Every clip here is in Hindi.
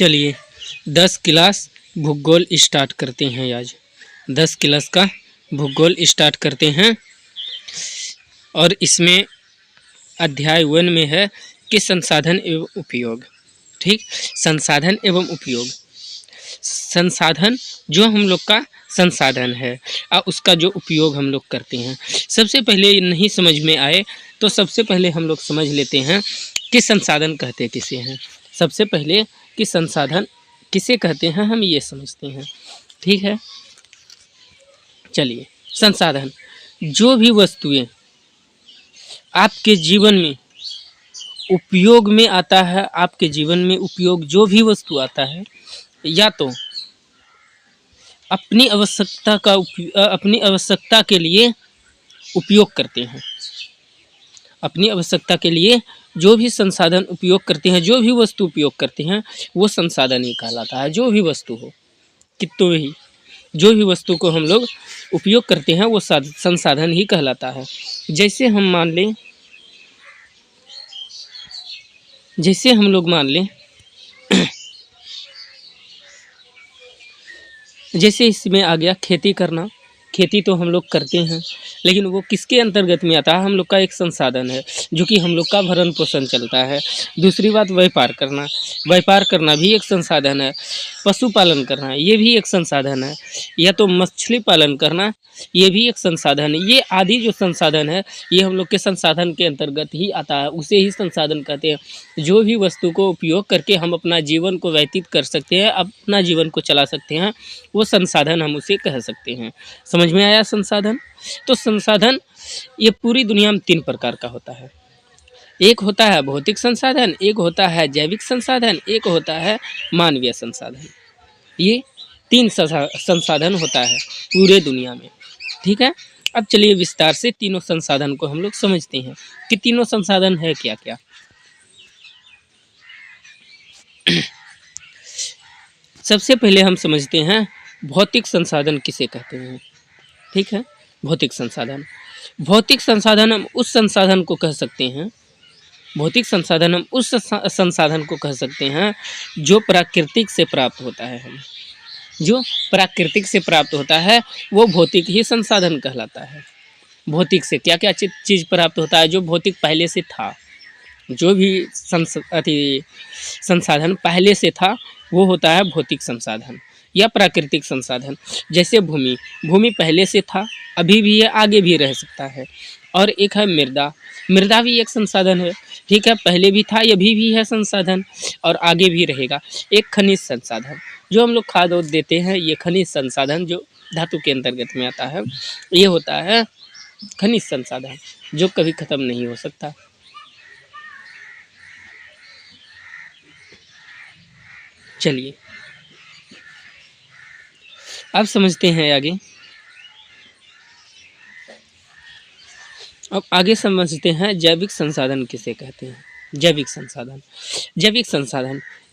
चलिए 10 क्लास भूगोल स्टार्ट करते हैं। आज 10 क्लास का भूगोल स्टार्ट करते हैं और इसमें अध्याय 1 में है कि संसाधन एवं उपयोग। ठीक, संसाधन एवं उपयोग। संसाधन जो हम लोग का संसाधन है और उसका जो उपयोग हम लोग करते हैं। सबसे पहले नहीं समझ में आए तो सबसे पहले हम लोग समझ लेते हैं कि संसाधन कहते किसे हैं। सबसे पहले कि संसाधन किसे कहते हैं हम ये समझते हैं। ठीक है, चलिए। संसाधन जो भी वस्तुएं आपके जीवन में उपयोग में आता है, आपके जीवन में उपयोग जो भी वस्तु आता है, या तो अपनी आवश्यकता के लिए उपयोग करते हैं। अपनी आवश्यकता के लिए जो भी संसाधन उपयोग करते हैं, जो भी वस्तु उपयोग करते हैं, वो संसाधन ही कहलाता है। जो भी वस्तु हो, कितों ही जो भी वस्तु को हम लोग उपयोग करते हैं वो संसाधन ही कहलाता है। जैसे हम लोग मान लें जैसे इसमें आ गया खेती करना। खेती तो हम लोग करते हैं, लेकिन वो किसके अंतर्गत में आता है? हम लोग का एक संसाधन है जो कि हम लोग का भरण पोषण चलता है। दूसरी बात, व्यापार करना। व्यापार करना भी एक संसाधन है। पशुपालन करना ये भी एक संसाधन है, या तो मछली पालन करना ये भी एक संसाधन है। ये आदि जो संसाधन है ये हम लोग के संसाधन के अंतर्गत ही आता है, उसे ही संसाधन कहते हैं। जो भी वस्तु को उपयोग करके हम अपना जीवन को व्यतीत कर सकते हैं, अपना जीवन को चला सकते हैं, वो संसाधन हम उसे कह सकते हैं। समझ में आया संसाधन? तो संसाधन ये पूरी दुनिया में 3 प्रकार का होता है। एक होता है भौतिक संसाधन, एक होता है जैविक संसाधन, एक होता है मानवीय संसाधन। ये 3 संसाधन होता है पूरे दुनिया में। ठीक है, अब चलिए विस्तार से तीनों संसाधन को हम लोग समझते हैं कि तीनों संसाधन है क्या क्या। सबसे पहले हम समझते हैं भौतिक संसाधन किसे कहते हैं। ठीक है, भौतिक संसाधन। भौतिक संसाधन हम उस संसाधन को कह सकते हैं, भौतिक संसाधन हम उस संसाधन को कह सकते हैं जो प्राकृतिक से प्राप्त होता है। हम जो प्राकृतिक से प्राप्त होता है वो भौतिक ही संसाधन कहलाता है। भौतिक से क्या क्या चीज़ प्राप्त होता है? जो भौतिक पहले से था, जो भी संसाधन पहले से था वो होता है भौतिक संसाधन या प्राकृतिक संसाधन। जैसे भूमि पहले से था, अभी भी है, आगे भी रह सकता है। और एक है मृदा। मृदा भी एक संसाधन है। ठीक है, पहले भी था, अभी भी है संसाधन और आगे भी रहेगा। एक खनिज संसाधन, जो हम लोग खाद देते हैं, ये खनिज संसाधन जो धातु के अंतर्गत में आता है, ये होता है खनिज संसाधन जो कभी खत्म नहीं हो सकता। चलिए अब समझते हैं आगे। अब आगे समझते हैं जैविक संसाधन किसे कहते हैं। जैविक संसाधन।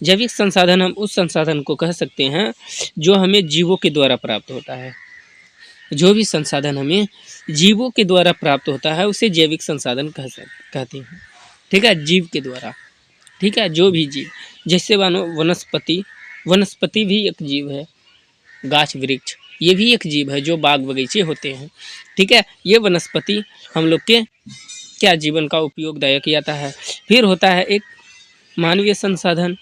जैविक संसाधन हम उस संसाधन को कह सकते हैं जो हमें जीवों के द्वारा प्राप्त होता है। जो भी संसाधन हमें जीवों के द्वारा प्राप्त होता है उसे जैविक संसाधन कहते हैं। ठीक है, जीव के द्वारा। ठीक है, जो भी जीव, जैसे मानो वनस्पति भी एक जीव है। गाछ वृक्ष ये भी एक जीव है, जो बाग बगीचे होते हैं। ठीक है, ये वनस्पति हम लोग के क्या जीवन का उपयोगदायक आता है। फिर होता है एक मानवीय संसाधन।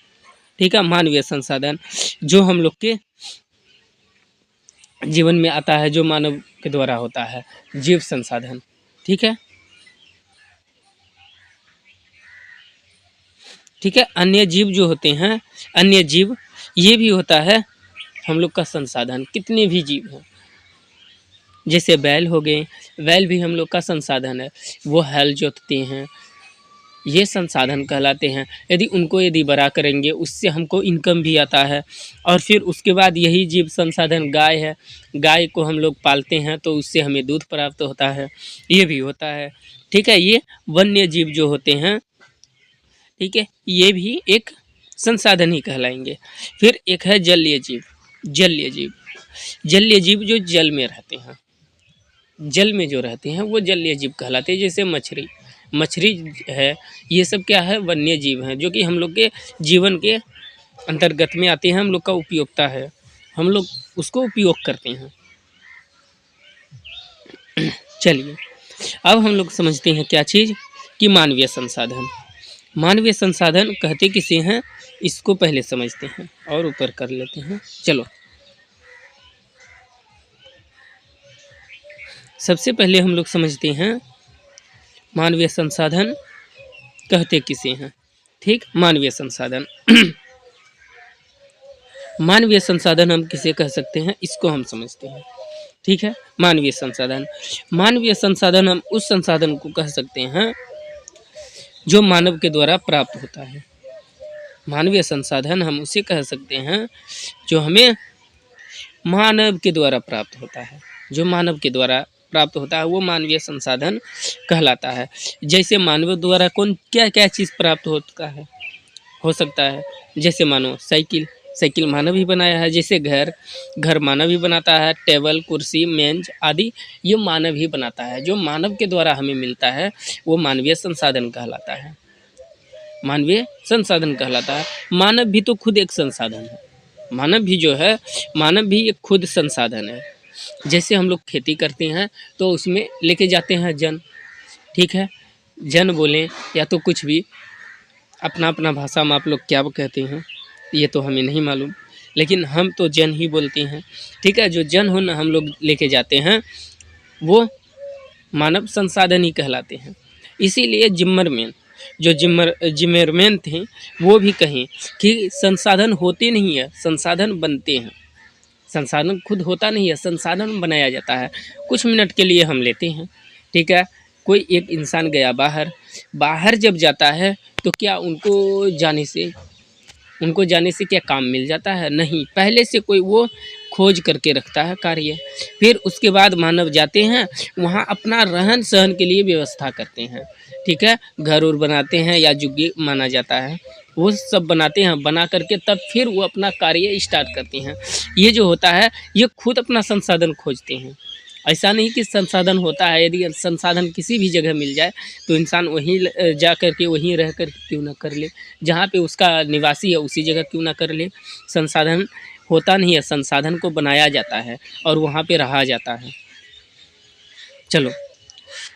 ठीक है, मानवीय संसाधन जो हम लोग के जीवन में आता है, जो मानव के द्वारा होता है, जीव संसाधन। ठीक है, ठीक है। अन्य जीव जो होते हैं, अन्य जीव ये भी होता है हम लोग का संसाधन। कितने भी जीव हैं, जैसे बैल हो गए, बैल भी हम लोग का संसाधन है। वो हल जोतते हैं, ये संसाधन कहलाते हैं। यदि बड़ा करेंगे उससे हमको इनकम भी आता है। और फिर उसके बाद यही जीव संसाधन गाय है, गाय को हम लोग पालते हैं तो उससे हमें दूध प्राप्त होता है, ये भी होता है। ठीक है, ये वन्य जीव जो होते हैं, ठीक है, ये भी एक संसाधन ही कहलाएंगे। फिर एक है जलीय जीव। जलीय जीव जो जल में रहते हैं, जल में जो रहते हैं वो जलीय जीव कहलाते हैं। जैसे मछली है, ये सब क्या है? वन्य जीव हैं, जो कि हम लोग के जीवन के अंतर्गत में आते हैं, हम लोग का उपयोगिता है, हम लोग उसको उपयोग करते हैं। चलिए अब हम लोग समझते हैं क्या चीज़ कि मानवीय संसाधन। मानवीय संसाधन कहते किसे हैं, इसको पहले समझते हैं और ऊपर कर लेते हैं। चलो सबसे पहले हम लोग समझते हैं मानवीय संसाधन कहते किसे हैं। ठीक, मानवीय संसाधन मानवीय संसाधन हम किसे कह सकते हैं, इसको हम समझते हैं। ठीक है, मानवीय संसाधन, मानवीय संसाधन हम उस संसाधन को कह सकते हैं जो मानव के द्वारा प्राप्त होता है। मानवीय संसाधन हम उसे कह सकते हैं जो हमें मानव के द्वारा प्राप्त होता है। जो मानव के द्वारा प्राप्त होता है वो मानवीय संसाधन कहलाता है। जैसे मानव द्वारा कौन क्या क्या चीज़ प्राप्त होता है, हो सकता है, जैसे मानो साइकिल, साइकिल मानव ही बनाया है। जैसे घर, घर मानव ही बनाता है। टेबल, कुर्सी, मेज आदि ये मानव ही बनाता है। जो मानव के द्वारा हमें मिलता है वो मानवीय संसाधन कहलाता है। मानवीय संसाधन कहलाता है। मानव भी तो खुद एक संसाधन है। मानव भी जो है, मानव भी एक खुद संसाधन है। जैसे हम लोग खेती करते हैं तो उसमें लेके जाते हैं जन, ठीक है, जन बोलें या तो कुछ भी, अपना अपना भाषा में आप लोग क्या कहते हैं ये तो हमें नहीं मालूम, लेकिन हम तो जन ही बोलते हैं। ठीक है, जो जन हो ना हम लोग लेके जाते हैं वो मानव संसाधन ही कहलाते हैं। इसीलिए जिम्मरमैन, जो जिम्मरमैन थे वो भी कहें कि संसाधन होते नहीं है, संसाधन बनते हैं। संसाधन खुद होता नहीं है, संसाधन बनाया जाता है। कुछ मिनट के लिए हम लेते हैं, ठीक है। कोई एक इंसान गया बाहर, बाहर जब जाता है तो क्या उनको जाने से क्या काम मिल जाता है? नहीं, पहले से कोई वो खोज करके रखता है कार्य। फिर उसके बाद मानव जाते हैं वहाँ अपना रहन सहन के लिए व्यवस्था करते हैं, ठीक है। घर और बनाते हैं या झुग्गी माना जाता है, वो सब बनाते हैं। बना करके तब फिर वो अपना कार्य स्टार्ट करते हैं। ये जो होता है ये खुद अपना संसाधन खोजते हैं। ऐसा नहीं कि संसाधन होता है, यदि संसाधन किसी भी जगह मिल जाए तो इंसान वहीं जा कर के वहीं रह कर क्यों ना कर ले, जहाँ पे उसका निवासी है उसी जगह क्यों ना कर ले। संसाधन होता नहीं है, संसाधन को बनाया जाता है और वहाँ पे रहा जाता है। चलो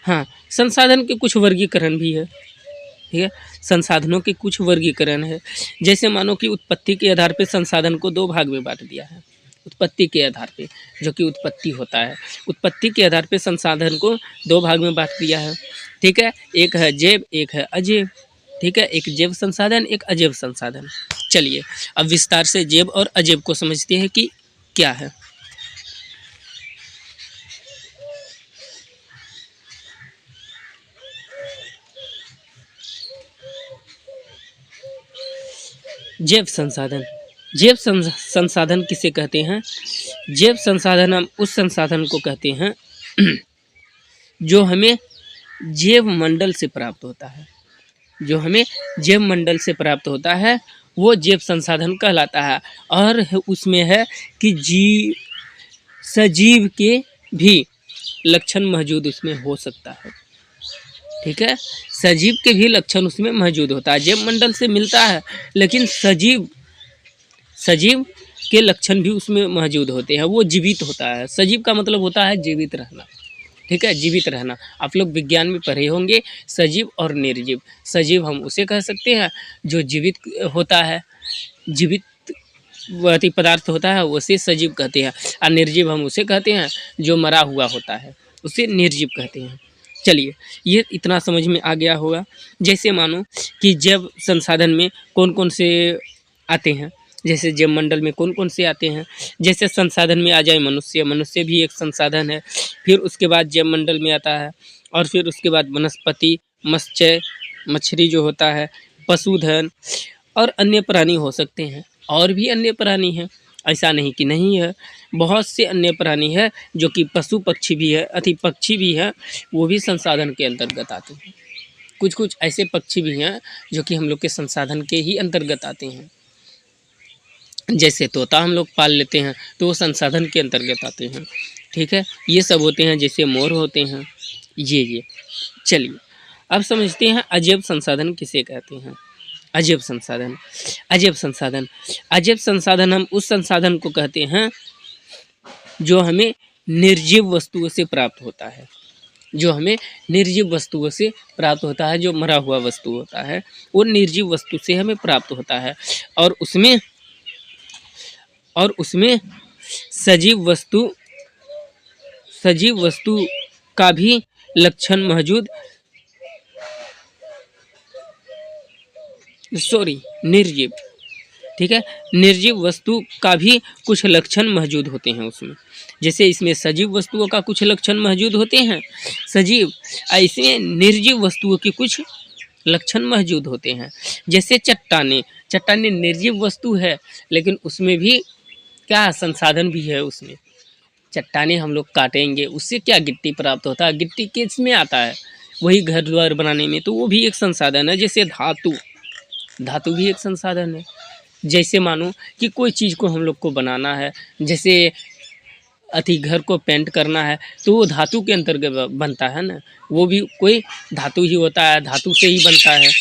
हाँ, संसाधन के कुछ वर्गीकरण भी है, ठीक है। संसाधनों के कुछ वर्गीकरण है। जैसे मानो कि उत्पत्ति के आधार पे संसाधन को दो भाग में बांट दिया है। उत्पत्ति के आधार पे, जो कि उत्पत्ति होता है, उत्पत्ति के आधार पे संसाधन को दो भाग में बांट दिया है, ठीक है। एक है जैव, एक है अजैव, ठीक है। एक जैव संसाधन, एक अजैव संसाधन। चलिए अब विस्तार से जैव और अजैव को समझते हैं कि क्या है। जैव संसाधन, जैव संसाधन किसे कहते हैं? जैव संसाधन हम उस संसाधन को कहते हैं जो हमें जैव मंडल से प्राप्त होता है। जो हमें जैव मंडल से प्राप्त होता है वो जैव संसाधन कहलाता है। और उसमें है कि सजीव के भी लक्षण मौजूद उसमें हो सकता है, ठीक है। सजीव के भी लक्षण उसमें मौजूद होता है। जैव मंडल से मिलता है लेकिन सजीव के लक्षण भी उसमें मौजूद होते हैं। वो जीवित होता है। सजीव का मतलब होता है जीवित रहना, ठीक है, जीवित रहना। आप लोग विज्ञान में पढ़े होंगे सजीव और निर्जीव। सजीव हम उसे कह सकते हैं जो जीवित होता है, जीवित पदार्थ होता है उसे सजीव कहते हैं। और निर्जीव हम उसे कहते हैं जो मरा हुआ होता है, उसे निर्जीव कहते हैं। चलिए ये इतना समझ में आ गया होगा। जैसे मानो कि जैव संसाधन में कौन कौन से आते हैं, जैसे जैव मंडल में कौन कौन से आते हैं। जैसे संसाधन में आ जाए मनुष्य, मनुष्य भी एक संसाधन है। फिर उसके बाद जैव मंडल में आता है, और फिर उसके बाद वनस्पति, मत्स्य, मछली जो होता है, पशुधन और अन्य प्राणी हो सकते हैं। और भी अन्य प्राणी हैं, ऐसा नहीं कि नहीं है। बहुत से अन्य प्राणी है जो कि पशु पक्षी भी है, पक्षी भी है, वो भी संसाधन के अंतर्गत आते हैं। कुछ कुछ ऐसे पक्षी भी हैं जो कि हम लोग के संसाधन के ही अंतर्गत आते हैं। जैसे तोता हम लोग पाल लेते हैं तो वो संसाधन के अंतर्गत आते हैं, ठीक है। ये सब होते हैं, जैसे मोर होते हैं ये। चलिए अब समझते हैं अजैव संसाधन किसे कहते हैं। अजैव संसाधन। अजैव संसाधन, अजैव संसाधन हम उस संसाधन को कहते हैं जो हमें निर्जीव वस्तुओं से प्राप्त होता है, जो हमें निर्जीव वस्तुओं से प्राप्त होता है, जो मरा हुआ वस्तु होता है वो निर्जीव वस्तु से हमें प्राप्त होता है। और उसमें सजीव वस्तु का भी लक्षण मौजूद, निर्जीव, ठीक है, निर्जीव वस्तु का भी कुछ लक्षण मौजूद होते हैं उसमें। जैसे इसमें सजीव वस्तुओं का कुछ लक्षण मौजूद होते हैं, सजीव, इसमें निर्जीव वस्तुओं के कुछ लक्षण मौजूद होते हैं। जैसे चट्टानें निर्जीव वस्तु है, लेकिन उसमें भी क्या संसाधन भी है उसमें। चट्टानें हम लोग काटेंगे, उससे क्या गिट्टी प्राप्त होता है, गिट्टी किस में आता है, वही घर द्वार बनाने में, तो वो भी एक संसाधन है। जैसे धातु भी एक संसाधन है। जैसे मानो कि कोई चीज़ को हम लोग को बनाना है, जैसे घर को पेंट करना है, तो वो धातु के अंतर्गत बनता है ना, वो भी कोई धातु ही होता है, धातु से ही बनता है,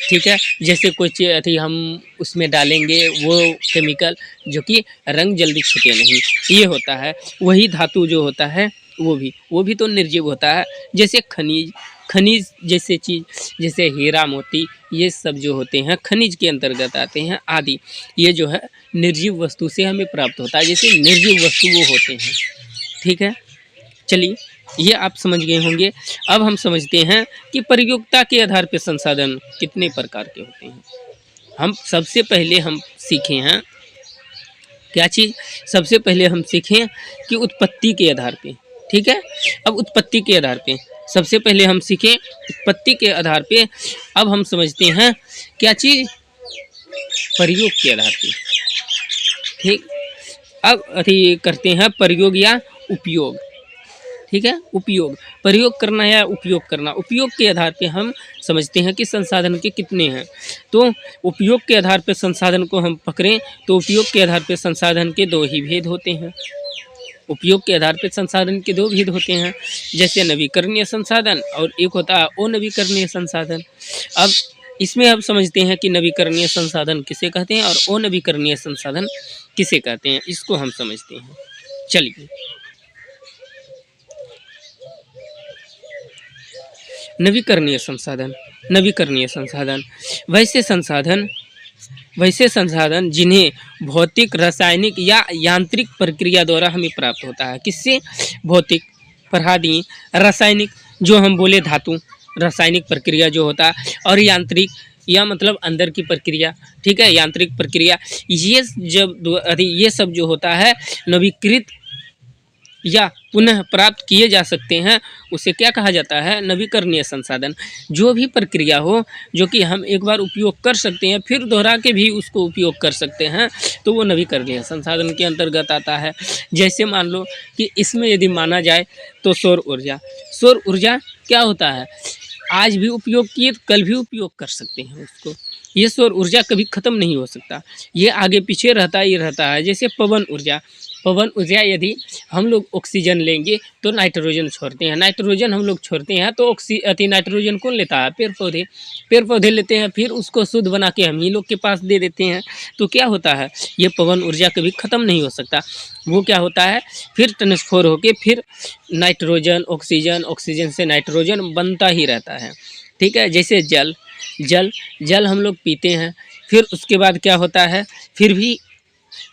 ठीक है। जैसे कोई चीज़ हम उसमें डालेंगे वो केमिकल जो कि रंग जल्दी छूटे नहीं, ये होता है। वही धातु जो होता है वो भी तो निर्जीव होता है। जैसे खनिज जैसे चीज़, जैसे हीरा मोती, ये सब जो होते हैं खनिज के अंतर्गत आते हैं आदि, ये जो है निर्जीव वस्तु से हमें प्राप्त होता है। जैसे निर्जीव वस्तु वो होते हैं, ठीक है। चलिए, ये आप समझ गए होंगे। अब हम समझते हैं कि प्रयोक्ता के आधार पर संसाधन कितने प्रकार के होते हैं। हम सबसे पहले हम सीखे हैं क्या चीज़, सबसे पहले हम सीखें कि उत्पत्ति के आधार पे, ठीक है। अब उत्पत्ति के आधार पे सबसे पहले हम सीखें उत्पत्ति के आधार पे। अब हम समझते हैं क्या चीज़, प्रयोग के आधार पे, ठीक। अब करते हैं प्रयोग या उपयोग, ठीक है। उपयोग, प्रयोग करना या उपयोग करना। उपयोग के आधार पे हम समझते हैं कि संसाधन के कितने हैं। तो उपयोग के आधार पे संसाधन को हम पकड़ें तो उपयोग के आधार पे संसाधन के दो ही भेद होते हैं। उपयोग के आधार पे संसाधन के दो भेद होते हैं, जैसे नवीकरणीय संसाधन और एक होता है अनवीकरणीय संसाधन। अब इसमें हम समझते हैं कि नवीकरणीय संसाधन किसे कहते हैं और अनवीकरणीय संसाधन किसे कहते हैं, इसको हम समझते हैं। चलिए, नवीकरणीय संसाधन वैसे संसाधन जिन्हें भौतिक, रासायनिक या यांत्रिक प्रक्रिया द्वारा हमें प्राप्त होता है। किससे, भौतिक, प्रहादी, रासायनिक जो हम बोले धातु, रासायनिक प्रक्रिया जो होता है, और यांत्रिक या मतलब अंदर की प्रक्रिया, ठीक है, यांत्रिक प्रक्रिया। ये सब जो होता है नवीकृत या पुनः प्राप्त किए जा सकते हैं, उसे क्या कहा जाता है, नवीकरणीय संसाधन। जो भी प्रक्रिया हो जो कि हम एक बार उपयोग कर सकते हैं फिर दोहरा के भी उसको उपयोग कर सकते हैं, तो वो नवीकरणीय संसाधन के अंतर्गत आता है। जैसे मान लो कि इसमें यदि माना जाए तो सौर ऊर्जा क्या होता है, आज भी उपयोग किए तो कल भी उपयोग कर सकते हैं उसको। ये सौर ऊर्जा कभी ख़त्म नहीं हो सकता, ये आगे पीछे रहता ही रहता है। जैसे पवन ऊर्जा यदि हम लोग ऑक्सीजन लेंगे तो नाइट्रोजन छोड़ते हैं, नाइट्रोजन हम लोग छोड़ते हैं तो नाइट्रोजन कौन लेता है, पेड़ पौधे लेते हैं, फिर उसको शुद्ध बना के हम ही लोग के पास दे देते हैं। तो क्या होता है, ये पवन ऊर्जा कभी ख़त्म नहीं हो सकता। वो क्या होता है, फिर ट्रांसफर होके फिर नाइट्रोजन, ऑक्सीजन से नाइट्रोजन बनता ही रहता है, ठीक है। जैसे जल हम लोग पीते हैं, फिर उसके बाद क्या होता है, फिर भी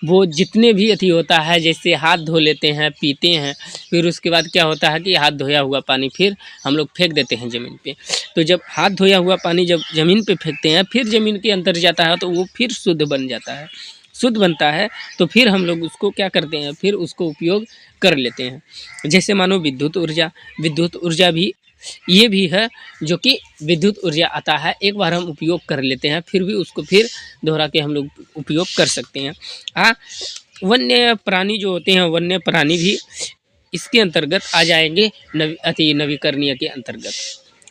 वो जितने भी होता है, जैसे हाथ धो लेते हैं, पीते हैं, फिर उसके बाद क्या होता है कि हाथ धोया हुआ पानी फिर हम लोग फेंक देते हैं ज़मीन पे। तो जब हाथ धोया हुआ पानी जब ज़मीन पे फेंकते हैं, फिर ज़मीन के अंदर जाता है तो वो फिर शुद्ध बन जाता है, शुद्ध बनता है तो फिर हम लोग उसको क्या करते हैं, फिर उसको उपयोग कर लेते हैं। जैसे मानो विद्युत ऊर्जा भी ये भी है, जो कि विद्युत ऊर्जा आता है, एक बार हम उपयोग कर लेते हैं फिर भी उसको फिर दोहरा के हम लोग उपयोग कर सकते हैं। वन्य प्राणी जो होते हैं, वन्य प्राणी भी इसके अंतर्गत आ जाएंगे, नवीकरणीय के अंतर्गत,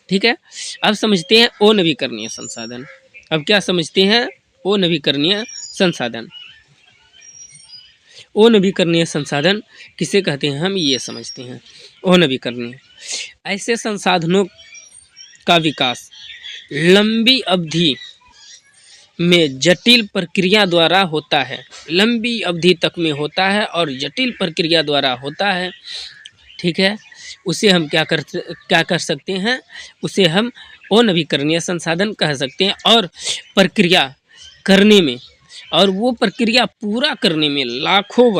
ठीक है। अब समझते हैं अनवीकरणीय संसाधन। अब क्या समझते हैं, अनवीकरणीय संसाधन। अनवीकरणीय संसाधन किसे कहते हैं, हम ये समझते हैं। अनवीकरणीय ऐसे संसाधनों का विकास लंबी अवधि में जटिल प्रक्रिया द्वारा होता है, लंबी अवधि तक में होता है और जटिल प्रक्रिया द्वारा होता है। ठीक है, उसे हम क्या कर सकते हैं, उसे हम अनवीकरणीय संसाधन कह सकते हैं। और प्रक्रिया करने में, और वो प्रक्रिया पूरा करने में लाखों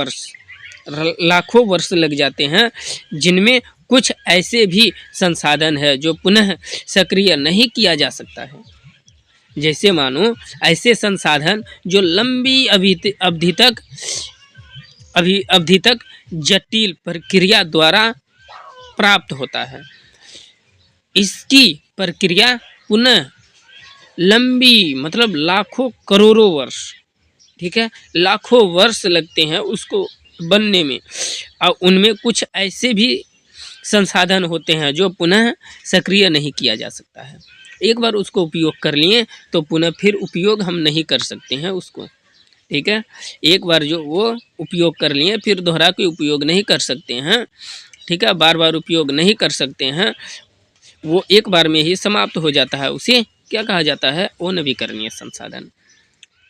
वर्ष लग जाते हैं, जिनमें कुछ ऐसे भी संसाधन है जो पुनः सक्रिय नहीं किया जा सकता है। जैसे मानो ऐसे संसाधन जो लंबी अवधि तक जटिल प्रक्रिया द्वारा प्राप्त होता है। इसकी प्रक्रिया पुनः लंबी मतलब लाखों करोड़ों वर्ष, ठीक है, लाखों वर्ष लगते हैं उसको बनने में। और उनमें कुछ ऐसे भी संसाधन होते हैं जो पुनः सक्रिय नहीं किया जा सकता है। एक बार उसको उपयोग कर लिए तो पुनः फिर उपयोग हम नहीं कर सकते हैं उसको। ठीक है, एक बार जो वो उपयोग कर लिए फिर दोहरा के उपयोग नहीं कर सकते हैं। ठीक है, बार बार उपयोग नहीं कर सकते हैं, वो एक बार में ही समाप्त हो जाता है। उसे क्या कहा जाता है, अनवीकरणीय संसाधन।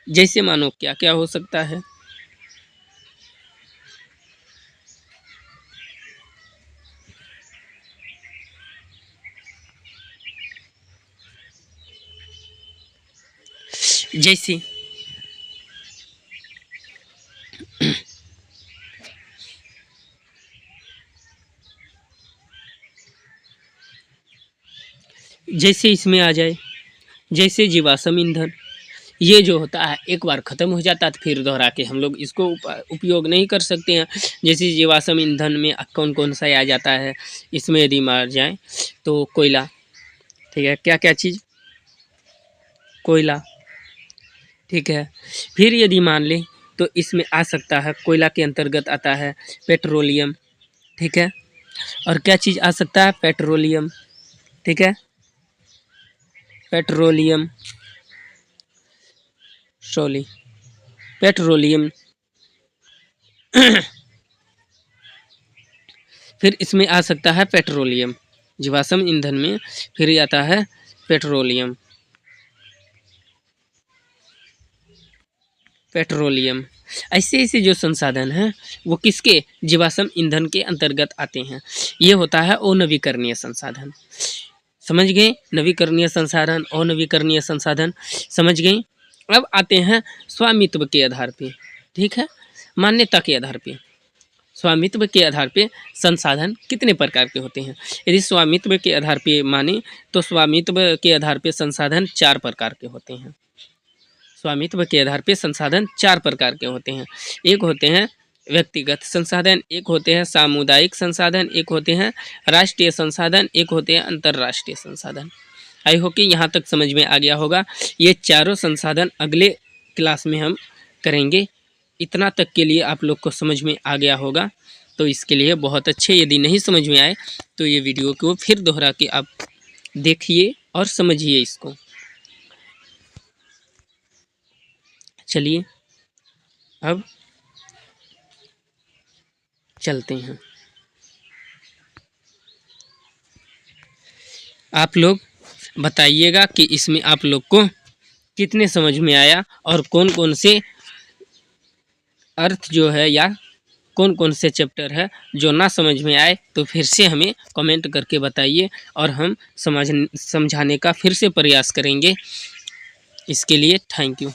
जैसे मानो क्या क्या हो सकता है, जैसे जैसे इसमें आ जाए, जैसे जीवाश्म ईंधन, ये जो होता है एक बार ख़त्म हो जाता है तो फिर दोहरा के हम लोग इसको उपयोग नहीं कर सकते हैं। जैसे जीवाश्म ईंधन में कौन कौन सा आ जाता है, इसमें यदि मार जाए तो कोयला, ठीक है, क्या क्या चीज़, कोयला, ठीक है। फिर यदि मान लें तो इसमें आ सकता है, कोयला के अंतर्गत आता है पेट्रोलियम, ठीक है। और क्या चीज़ आ सकता है, पेट्रोलियम, ठीक है, पेट्रोलियम, सॉरी पेट्रोलियम। फिर इसमें आ सकता है पेट्रोलियम, जीवाश्म ईंधन में फिर आता है पेट्रोलियम, पेट्रोलियम। ऐसे ऐसे जो संसाधन हैं वो किसके, जीवाश्म ईंधन के अंतर्गत आते हैं। ये होता है अनवीकरणीय संसाधन। समझ गए, नवीकरणीय संसाधन, अनवीकरणीय संसाधन, समझ गए। अब आते हैं स्वामित्व के आधार पे, ठीक है, मान्यता के आधार पे। स्वामित्व के आधार पे संसाधन कितने प्रकार के होते हैं। यदि स्वामित्व के आधार पे माने तो स्वामित्व के आधार पे संसाधन 4 प्रकार के होते हैं। स्वामित्व के आधार पे संसाधन 4 प्रकार के होते हैं। एक होते हैं व्यक्तिगत संसाधन, एक होते हैं सामुदायिक संसाधन, एक होते हैं राष्ट्रीय संसाधन, एक होते हैं अंतर्राष्ट्रीय संसाधन। आई होप कि यहाँ तक समझ में आ गया होगा। ये चारों संसाधन अगले क्लास में हम करेंगे। इतना तक के लिए आप लोग को समझ में आ गया होगा, तो इसके लिए बहुत अच्छे। यदि नहीं समझ में आए तो ये वीडियो को फिर दोहरा के आप देखिए और समझिए इसको। चलिए अब चलते हैं। आप लोग बताइएगा कि इसमें आप लोग को कितने समझ में आया और कौन कौन से अर्थ जो है या कौन कौन से चैप्टर है जो ना समझ में आए, तो फिर से हमें कमेंट करके बताइए और हम समझाने का फिर से प्रयास करेंगे। इसके लिए थैंक यू।